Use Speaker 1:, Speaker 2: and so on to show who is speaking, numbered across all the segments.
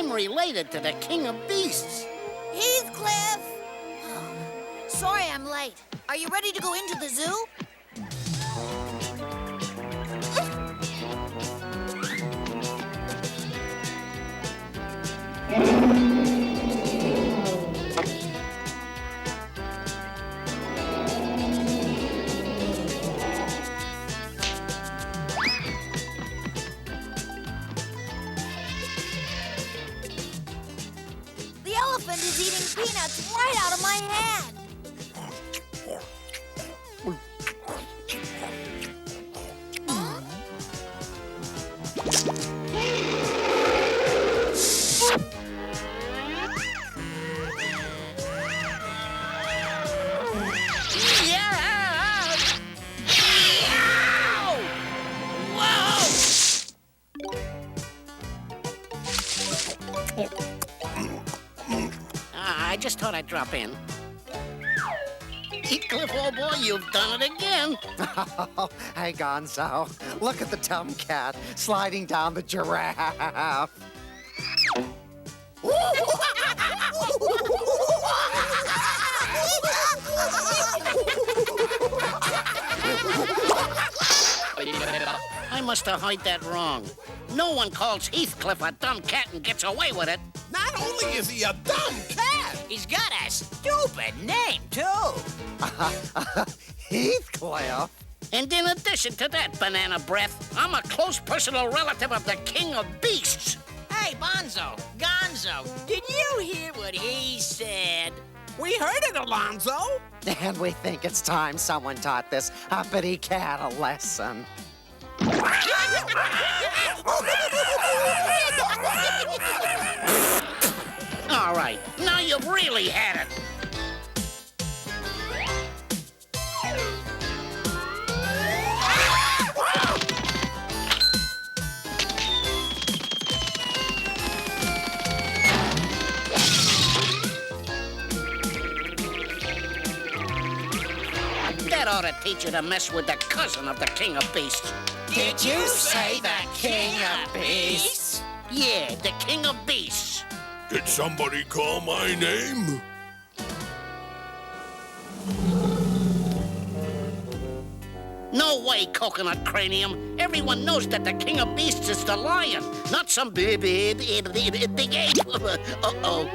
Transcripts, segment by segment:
Speaker 1: I'm related to the king of beasts.
Speaker 2: Heathcliff! Sorry I'm late. Are you ready to go into the zoo? The elephant is eating peanuts right out of my hand.
Speaker 1: I just thought I'd drop in. Heathcliff, old boy, you've done it again.
Speaker 3: Oh, hey, Gonzo. Look at the tomcat sliding down the giraffe.
Speaker 1: I must have heard that wrong. No one calls Heathcliff a dumb cat and gets away with it.
Speaker 4: Not only is he a dumb cat,
Speaker 5: He's got a stupid name, too.
Speaker 3: Heathcliff?
Speaker 1: And in addition to that, banana breath, I'm a close personal relative of the king of beasts.
Speaker 5: Hey, Bonzo, Gonzo, did you hear what he said?
Speaker 4: we heard it, Alonzo.
Speaker 3: And we think it's time someone taught this uppity cat a lesson.
Speaker 1: All right, now you've really had it. That ought to teach you to mess with the cousin of the king of beasts.
Speaker 5: Did you say the king of beasts?
Speaker 1: Yeah, the king of beasts.
Speaker 6: Did somebody call my name?
Speaker 1: No way, Coconut Cranium. Everyone knows that the king of beasts is the lion, not some big ape. Uh-oh.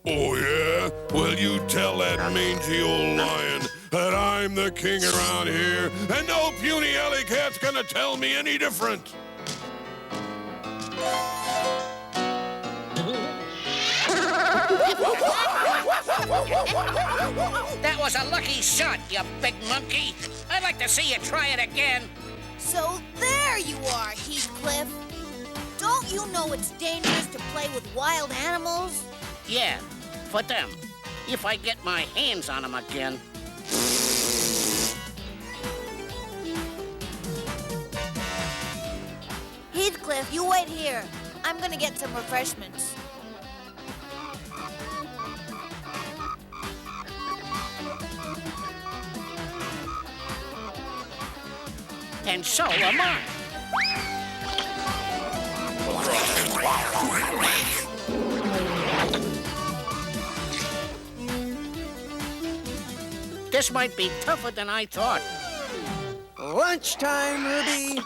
Speaker 6: Oh, yeah? Well, you tell that mangy old lion that I'm the king around here, and no puny alley cat's gonna tell me any different.
Speaker 1: That was a lucky shot, you big monkey. I'd like to see you try it again.
Speaker 2: So there you are, Heathcliff. Don't you know it's dangerous to play with wild animals?
Speaker 1: Yeah, for them. If I get my hands on them again.
Speaker 2: Heathcliff, you wait here. I'm gonna get some refreshments.
Speaker 1: And so am I. This might be tougher than I thought.
Speaker 3: Lunchtime, Herby.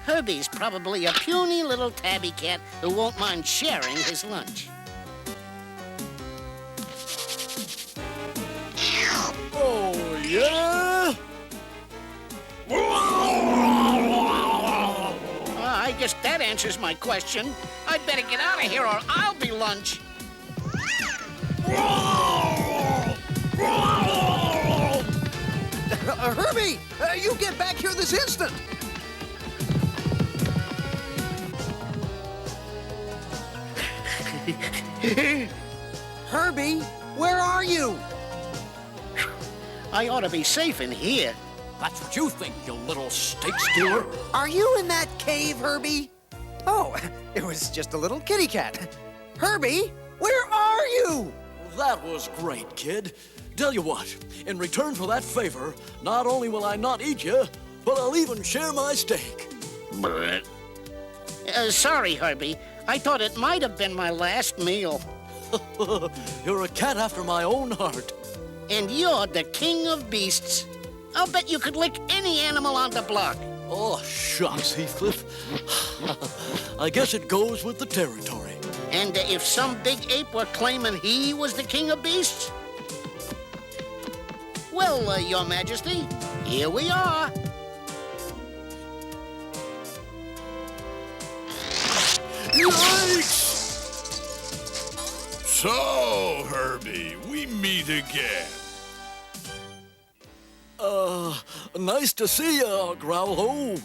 Speaker 1: Herby's probably a puny little tabby cat who won't mind sharing his lunch.
Speaker 4: Oh, yeah?
Speaker 1: I guess that answers my question. I'd better get out of here or I'll be lunch.
Speaker 3: Herby, you get back here this instant. Herby, where are you?
Speaker 1: I ought to be safe in here.
Speaker 4: That's what you think, you little steak stealer.
Speaker 3: Are you in that cave, Herby? Oh, it was just a little kitty cat. Herby, where are you?
Speaker 7: That was great, kid. Tell you what, in return for that favor, not only will I not eat you, but I'll even share my steak.
Speaker 1: Sorry, Herby. I thought it might have been my last meal.
Speaker 7: You're a cat after my own heart.
Speaker 1: And you're the king of beasts. I'll bet you could lick any animal on the block.
Speaker 7: Oh, shucks, Heathcliff. I guess it goes with the territory.
Speaker 1: And if some big ape were claiming he was the king of beasts? Well, Your Majesty, here we are.
Speaker 7: Yikes!
Speaker 6: So, Herbie, we meet again.
Speaker 7: Nice to see ya, Growlo.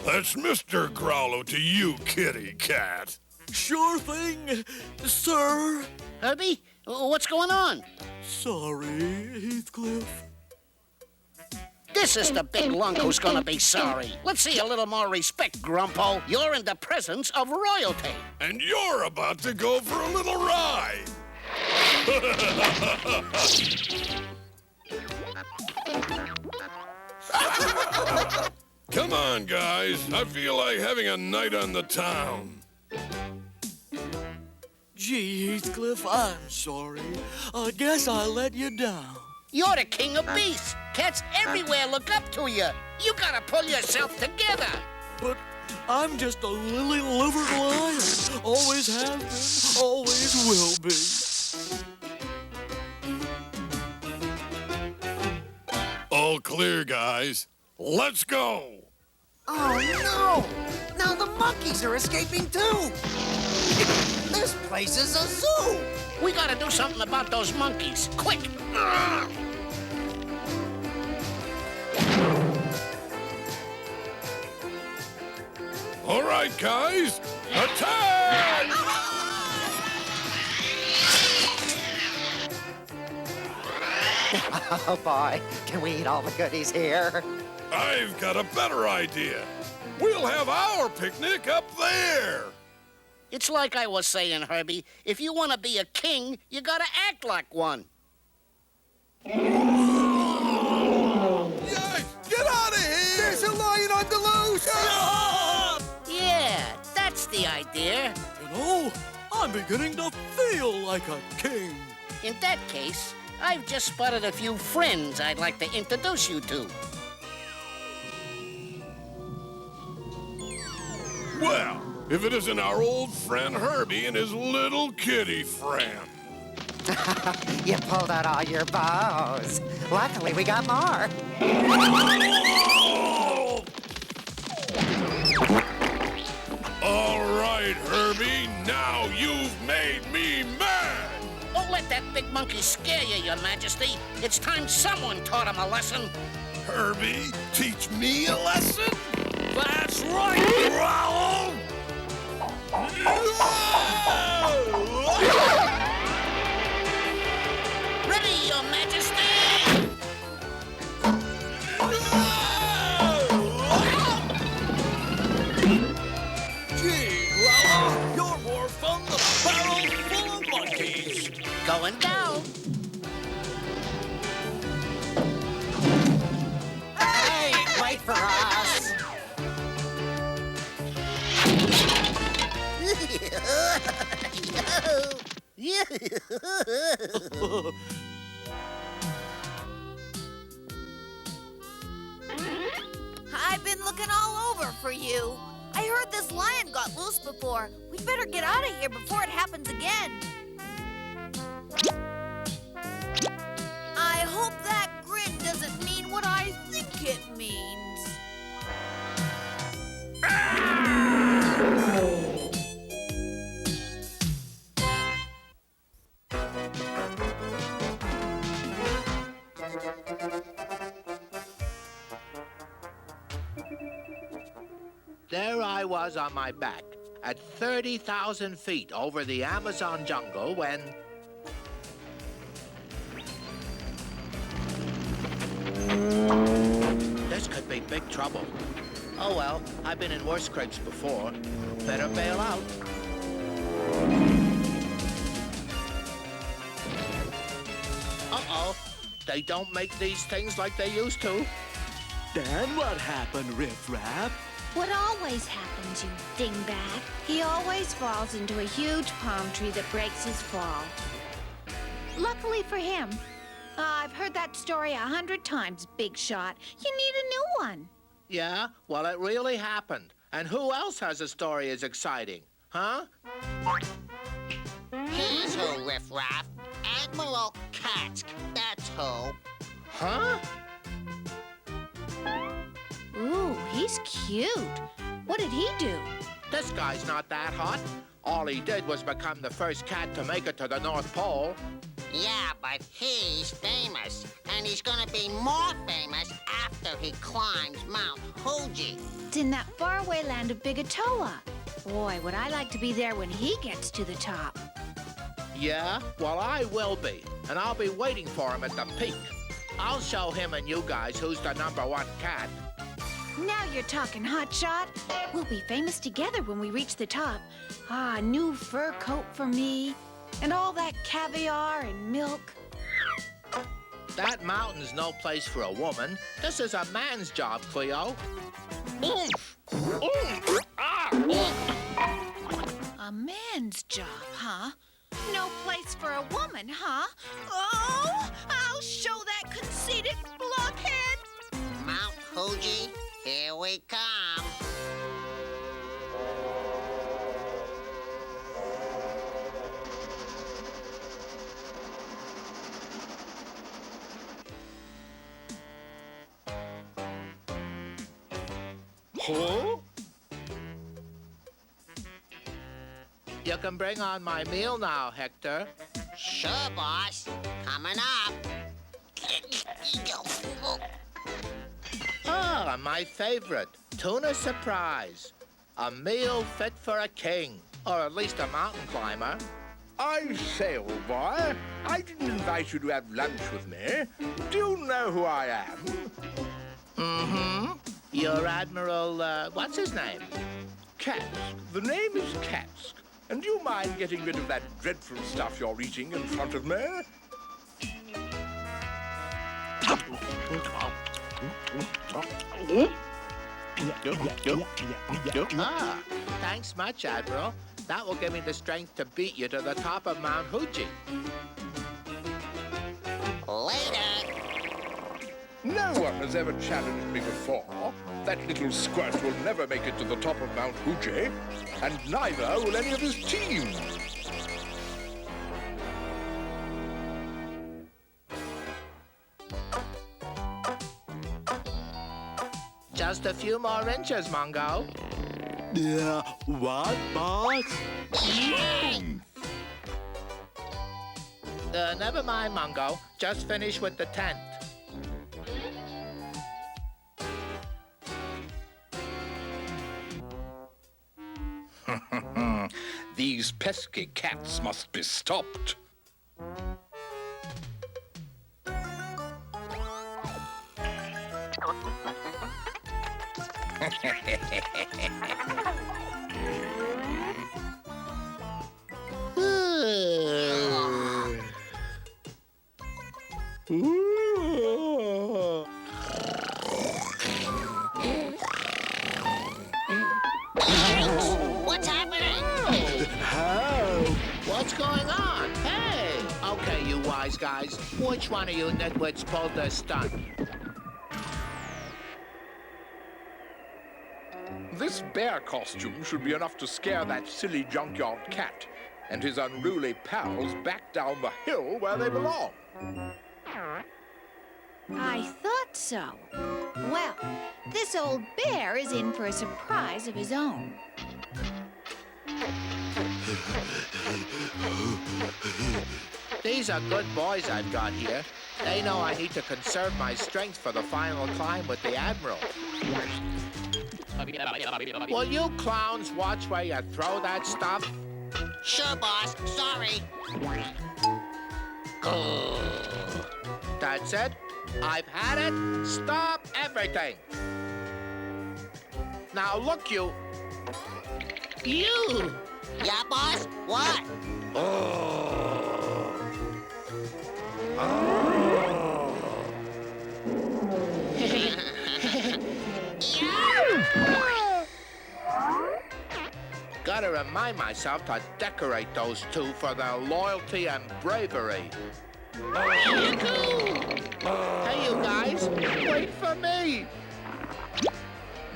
Speaker 6: That's Mr. Growlo to you, kitty cat.
Speaker 7: Sure thing, sir.
Speaker 1: Herbie, what's going on?
Speaker 7: Sorry, Heathcliff.
Speaker 1: This is the big lunk who's gonna be sorry. Let's see a little more respect, Grumpo. You're in the presence of royalty.
Speaker 6: And you're about to go for a little ride. Come on, guys. I feel like having a night on the town.
Speaker 7: Gee, Heathcliff, I'm sorry. I guess I let you down.
Speaker 1: You're the king of beasts. Cats everywhere look up to you. You gotta pull yourself together.
Speaker 7: But I'm just a lily-livered lion. Always have been, always will be.
Speaker 6: All clear, guys. Let's go.
Speaker 3: Oh, no! Now the monkeys are escaping, too! This place is a zoo!
Speaker 1: We gotta do something about those monkeys. Quick!
Speaker 6: All right, guys. Attack!
Speaker 3: Oh, boy. Can we eat all the goodies here?
Speaker 6: I've got a better idea. We'll have our picnic up there.
Speaker 1: It's like I was saying, Herbie. If you want to be a king, you gotta act like one.
Speaker 6: Yikes! Get out of here!
Speaker 3: There's a lion on the loose!
Speaker 1: Yeah, that's the idea.
Speaker 7: You know, I'm beginning to feel like a king.
Speaker 1: In that case, I've just spotted a few friends I'd like to introduce you to.
Speaker 6: Well, if it isn't our old friend Herbie and his little kitty friend.
Speaker 3: You pulled out all your bows. Luckily, we got more.
Speaker 6: All right, Herbie, now you've made me mad.
Speaker 1: Don't let that big monkey scare you, Your Majesty. It's time someone taught him a lesson.
Speaker 6: Herbie, teach me a lesson?
Speaker 4: That's right, Growlo!
Speaker 1: Ready, Your Majesty!
Speaker 4: Gee, Growlo, you're more fun than a barrel full of monkeys.
Speaker 1: Going down.
Speaker 3: Hey, wait for us!
Speaker 2: I've been looking all over for you. I heard this lion got loose before. We'd better get out of here before it happens again. I hope that grin doesn't mean what I think it means.
Speaker 8: There I was on my back at 30,000 feet over the Amazon jungle when... This could be big trouble. Oh well, I've been in worse scrapes before. Better bail out. Uh-oh, they don't make these things like they used to.
Speaker 7: Then what happened, Riff Raff?
Speaker 9: What always happens, you dingbat? He always falls into a huge palm tree that breaks his fall. Luckily for him, I've heard that story 100 times, Big Shot. You need a new one.
Speaker 8: Yeah? Well, it really happened. And who else has a story as exciting? Huh?
Speaker 1: Here's who, Riff Raff. Admiral Catsk, that's who.
Speaker 8: Huh?
Speaker 9: Ooh, he's cute. What did he do?
Speaker 8: This guy's not that hot. All he did was become the first cat to make it to the North Pole.
Speaker 1: Yeah, but he's famous. And he's gonna be more famous after he climbs Mount Whoji.
Speaker 9: It's in that faraway land of Bigatoa. Boy, would I like to be there when he gets to the top.
Speaker 8: Yeah? Well, I will be. And I'll be waiting for him at the peak. I'll show him and you guys who's the #1 cat.
Speaker 9: Now you're talking, Hotshot. We'll be famous together when we reach the top. Ah, a new fur coat for me. And all that caviar and milk.
Speaker 8: That mountain's no place for a woman. This is a man's job, Cleo. Oomph! Oomph! Ah! Oomph!
Speaker 9: A man's job, huh? No place for a woman, huh? Oh, I'll show that conceited blockhead.
Speaker 1: Mount Whoji, here we come.
Speaker 8: Huh? You can bring on my meal now, Hector.
Speaker 1: Sure, boss. Coming up.
Speaker 8: Ah, my favorite, tuna surprise. A meal fit for a king, or at least a mountain climber.
Speaker 10: I say, old boy, I didn't invite you to have lunch with me. Do you know who I am?
Speaker 8: Mm-hmm. You're Admiral, what's his name?
Speaker 10: Catsk. The name is Catsk. And do you mind getting rid of that dreadful stuff you're eating in front of me?
Speaker 8: Ah, thanks much, Admiral. That will give me the strength to beat you to the top of Mount Whoji.
Speaker 1: Later.
Speaker 10: No one has ever challenged me before. That little squirt will never make it to the top of Mount Whoji, and neither will any of his team.
Speaker 8: Just a few more inches, Mungo.
Speaker 7: Yeah, what, boss?
Speaker 8: Never mind, Mungo. Just finish with the tent.
Speaker 10: These pesky cats must be stopped.
Speaker 1: What's happening?
Speaker 8: What's going on? Hey! Okay, you wise guys. Which one of you nitwits pulled this stunt?
Speaker 10: This bear costume should be enough to scare that silly junkyard cat and his unruly pals back down the hill where they belong.
Speaker 9: I thought so. Well, this old bear is in for a surprise of his own.
Speaker 8: These are good boys I've got here. They know I need to conserve my strength for the final climb with the Admiral. Will you clowns watch where you throw that stuff?
Speaker 1: Sure, boss. Sorry.
Speaker 8: That's it. I've had it. Stop everything. Now look, you. You.
Speaker 1: Yeah, boss? What?
Speaker 8: gotta remind myself to decorate those two for their loyalty and bravery. Hey, you guys, wait for me.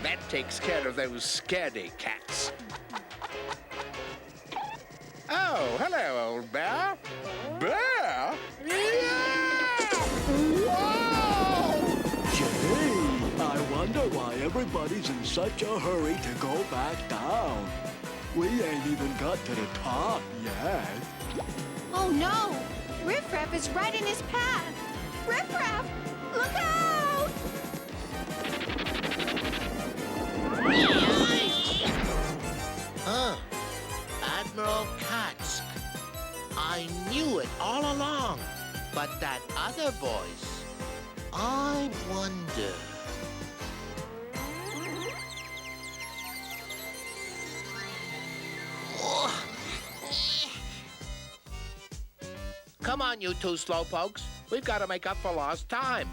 Speaker 8: That takes care of those scaredy cats. Oh, hello, old bear. Bear? Yeah! Whoa!
Speaker 7: Gee, I wonder why everybody's in such a hurry to go back down. We ain't even got to the top yet.
Speaker 9: Oh, no! Riff Raff is right in his path! Riff Raff! Look out!
Speaker 8: Admiral Catsk. I knew it all along. But that other voice, I wonder. Come on, you two slowpokes. We've got to make up for lost time.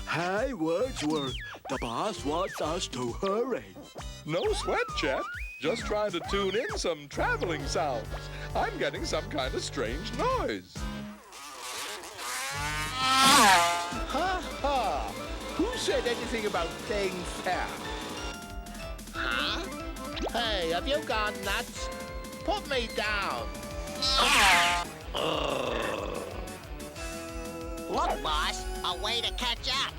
Speaker 7: Hey, Wordsworth, the boss wants us to hurry.
Speaker 10: No sweat, chap. Just trying to tune in some traveling sounds. I'm getting some kind of strange noise.
Speaker 8: Ha ha! Who said anything about playing fair? Huh? Hey, have you gone nuts? Put me down.
Speaker 5: Look, boss, a way to catch up.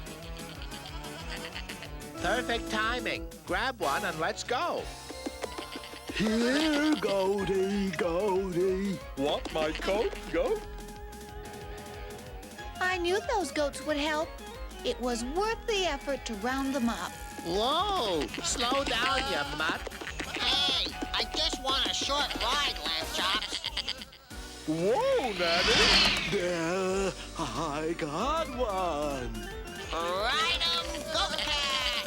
Speaker 8: Perfect timing. Grab one and let's go.
Speaker 7: Here, Goldie.
Speaker 10: Want my coat, goat?
Speaker 9: I knew those goats would help. It was worth the effort to round them up.
Speaker 8: Whoa! Slow down, you mutt.
Speaker 5: Hey, I just want a short ride, Lamb Chops.
Speaker 10: Whoa, Nanny!
Speaker 7: There, I got one.
Speaker 5: Ride 'em, Go Cat!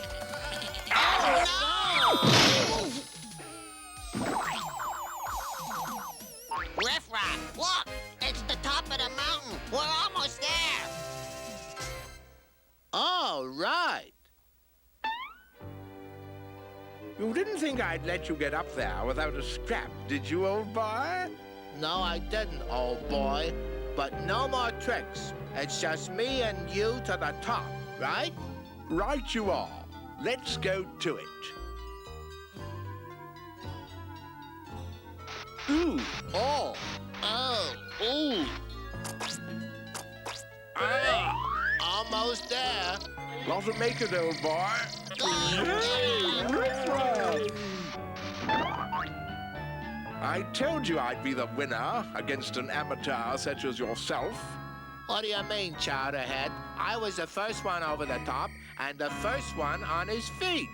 Speaker 5: Oh, no! Riff Raff, look! It's the top of the mountain. We're almost there.
Speaker 8: All right. You didn't think I'd let you get up there without a scrap, did you, old boy? No, I didn't, old boy. But no more tricks. It's just me and you to the top, right? Right you are. Let's go to it. Ooh, oh, ooh. Almost there. Lot of make it, old boy. I told you I'd be the winner against an amateur such as yourself. What do you mean, Chowderhead? I was the first one over the top and the first one on his feet.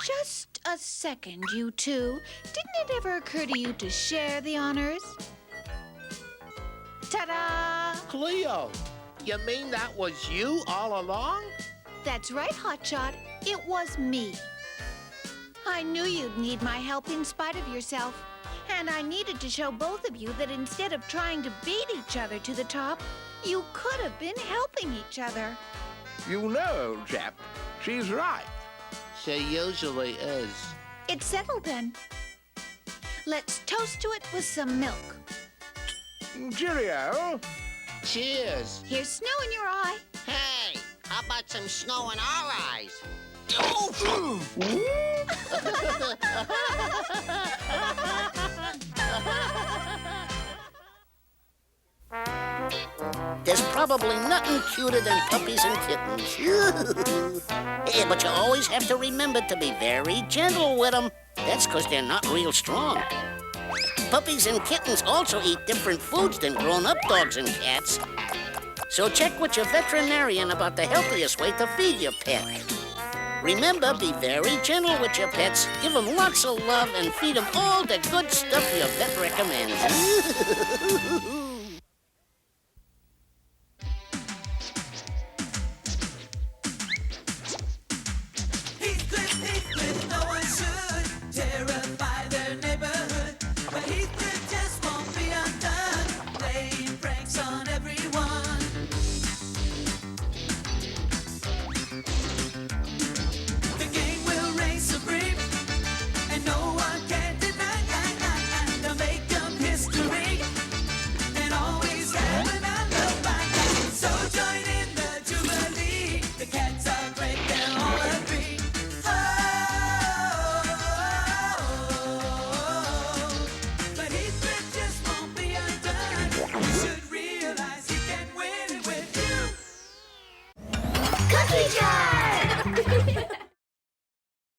Speaker 9: Just a second, you two. Didn't it ever occur to you to share the honors? Ta-da!
Speaker 8: Cleo, you mean that was you all along?
Speaker 9: That's right, Hotshot. It was me. I knew you'd need my help in spite of yourself. And I needed to show both of you that instead of trying to beat each other to the top, you could have been helping each other.
Speaker 8: You know, old chap, she's right. She usually is.
Speaker 9: It's settled then. Let's toast to it with some milk.
Speaker 8: Cheerio. Cheers.
Speaker 9: Here's snow in your eye.
Speaker 5: Hey, how about some snow in our eyes?
Speaker 1: There's probably nothing cuter than puppies and kittens. Hey, but you always have to remember to be very gentle with them. That's because they're not real strong. Puppies and kittens also eat different foods than grown-up dogs and cats. So check with your veterinarian about the healthiest way to feed your pet. Remember, be very gentle with your pets. Give them lots of love and feed them all the good stuff your vet recommends.
Speaker 11: Heathcliff, no one should terrify their neighborhood. But Heathcliff just won't be undone, playing pranks on everyone. The gang will reign supreme, and no one can deny. Lucky Charms!